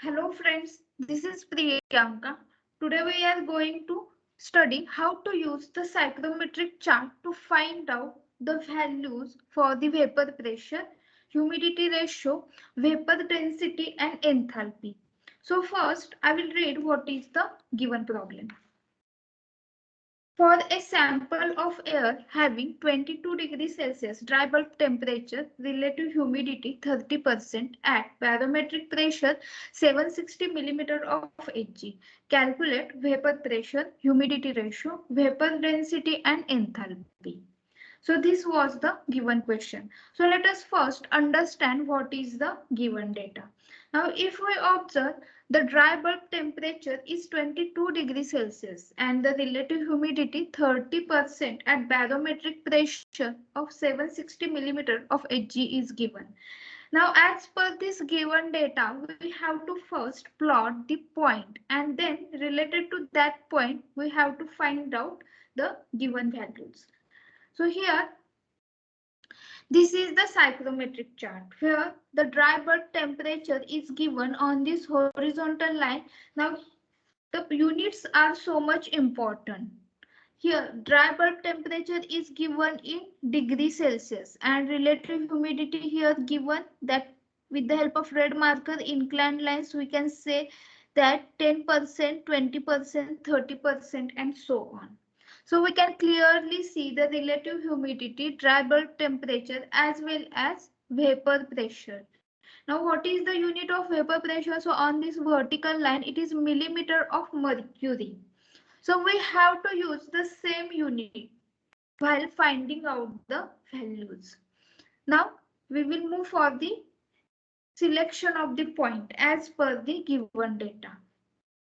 Hello friends, this is Priyanka. Today we are going to study how to use the psychrometric chart to find out the values for the vapor pressure, humidity ratio, vapor density and enthalpy. So first I will read what is the given problem. For a sample of air having 22 degrees Celsius dry bulb temperature, relative humidity 30% at barometric pressure 760 mm of Hg, calculate vapor pressure, humidity ratio, vapor density and enthalpy. So this was the given question. So let us first understand what is the given data. Now if we observe the dry bulb temperature is 22 degrees Celsius and the relative humidity 30% at barometric pressure of 760 mm of Hg is given. Now as per this given data, we have to first plot the point and then related to that point, we have to find out the given values. So here this is the psychrometric chart where the dry bulb temperature is given on this horizontal line. Now the units are so much important. Here dry bulb temperature is given in degrees Celsius and relative humidity here given that with the help of red marker inclined lines we can say that 10%, 20%, 30% and so on. So we can clearly see the relative humidity, dry bulb temperature as well as vapor pressure. Now what is the unit of vapor pressure? So on this vertical line it is millimeter of mercury. So we have to use the same unit while finding out the values. Now we will move for the selection of the point as per the given data.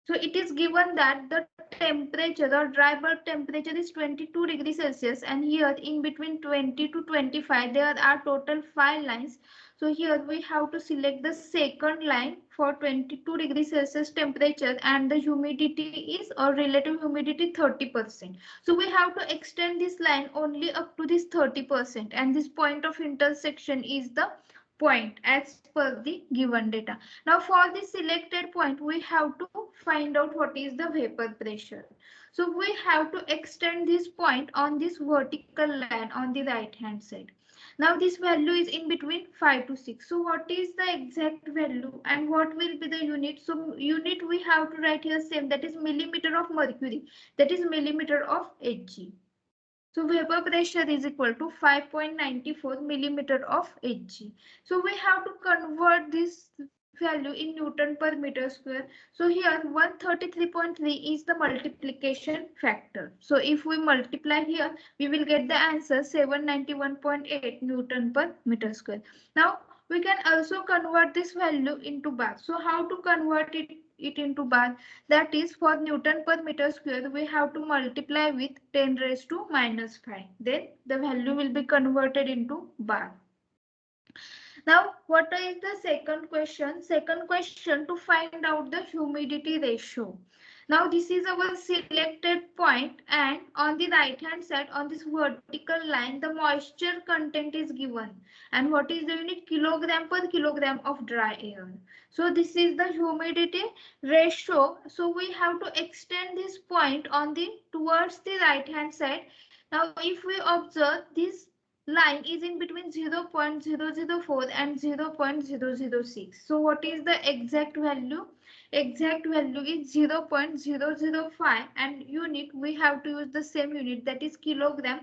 So it is given that the temperature or dry bulb temperature is 22 degrees Celsius and here in between 20 to 25 there are total 5 lines. So here we have to select the second line for 22 degrees Celsius temperature and the humidity is or relative humidity 30%. So we have to extend this line only up to this 30% and this point of intersection is the point as per the given data. Now for the selected point we have to find out what is the vapor pressure. So we have to extend this point on this vertical line on the right hand side. Now this value is in between 5 to 6. So what is the exact value and what will be the unit? So unit we have to write here same, that is millimeter of mercury, that is millimeter of Hg. So vapor pressure is equal to 5.94 millimeter of Hg. So we have to convert this value in Newton per meter square. So here 133.3 is the multiplication factor. So if we multiply here, we will get the answer 791.8 Newton per meter square. Now we can also convert this value into bar. So how to convert it into bar? That is for Newton per meter square we have to multiply with 10 raised to minus 5. Then the value will be converted into bar. Now what is the second question? Second question to find out the humidity ratio. Now this is our selected point and on the right hand side on this vertical line the moisture content is given and what is the unit? Kilogram per kilogram of dry air. So this is the humidity ratio. So we have to extend this point on the towards the right hand side. Now if we observe this line is in between 0.004 and 0.006. So what is the exact value? Exact value is 0.005 and unit we have to use the same unit, that is kilogram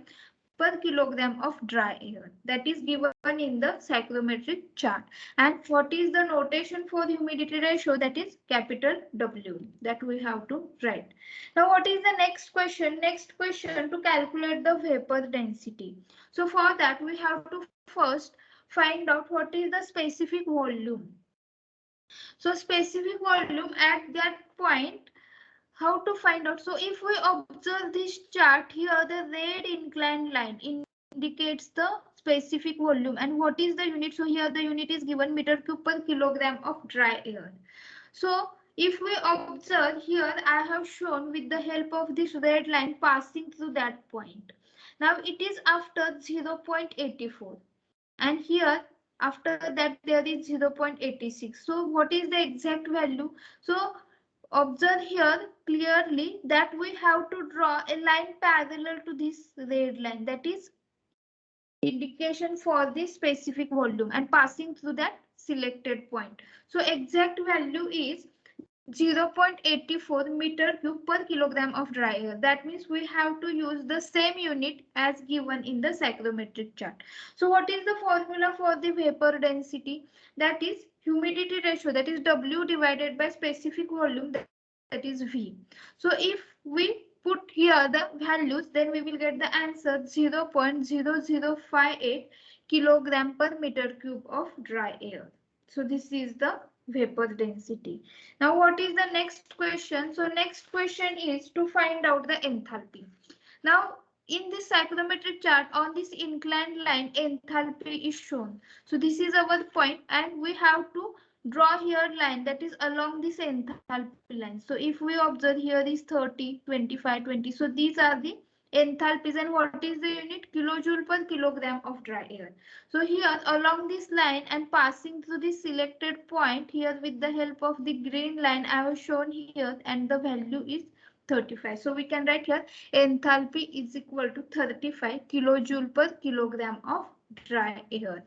per kilogram of dry air, that is given in the psychrometric chart. And what is the notation for humidity ratio? That is capital W, that we have to write. Now what is the next question? Next question to calculate the vapor density. So for that we have to first find out what is the specific volume. So specific volume at that point, how to find out? So if we observe this chart here, the red inclined line indicates the specific volume and what is the unit? So here the unit is given meter cube per kilogram of dry air. So if we observe here, I have shown with the help of this red line passing through that point. Now it is after 0.84 and here After that there is 0.86. So what is the exact value? So observe here clearly that we have to draw a line parallel to this red line, that is indication for the specific volume, and passing through that selected point. So exact value is 0.84 meter cube per kilogram of dry air. That means we have to use the same unit as given in the psychrometric chart. So what is the formula for the vapor density? That is humidity ratio, that is W divided by specific volume, that is V. So if we put here the values, then we will get the answer 0.0058 kilogram per meter cube of dry air. So this is the vapor density. Now what is the next question? So next question is to find out the enthalpy. Now in this psychrometric chart, on this inclined line enthalpy is shown. So this is our point and we have to draw here line that is along this enthalpy line. So if we observe here is 30, 25, 20. So these are the enthalpies, and what is the unit? Kilojoule per kilogram of dry air. So here along this line and passing through the selected point, here with the help of the green line I have shown here, and the value is 35. So we can write here enthalpy is equal to 35 kilojoule per kilogram of dry air.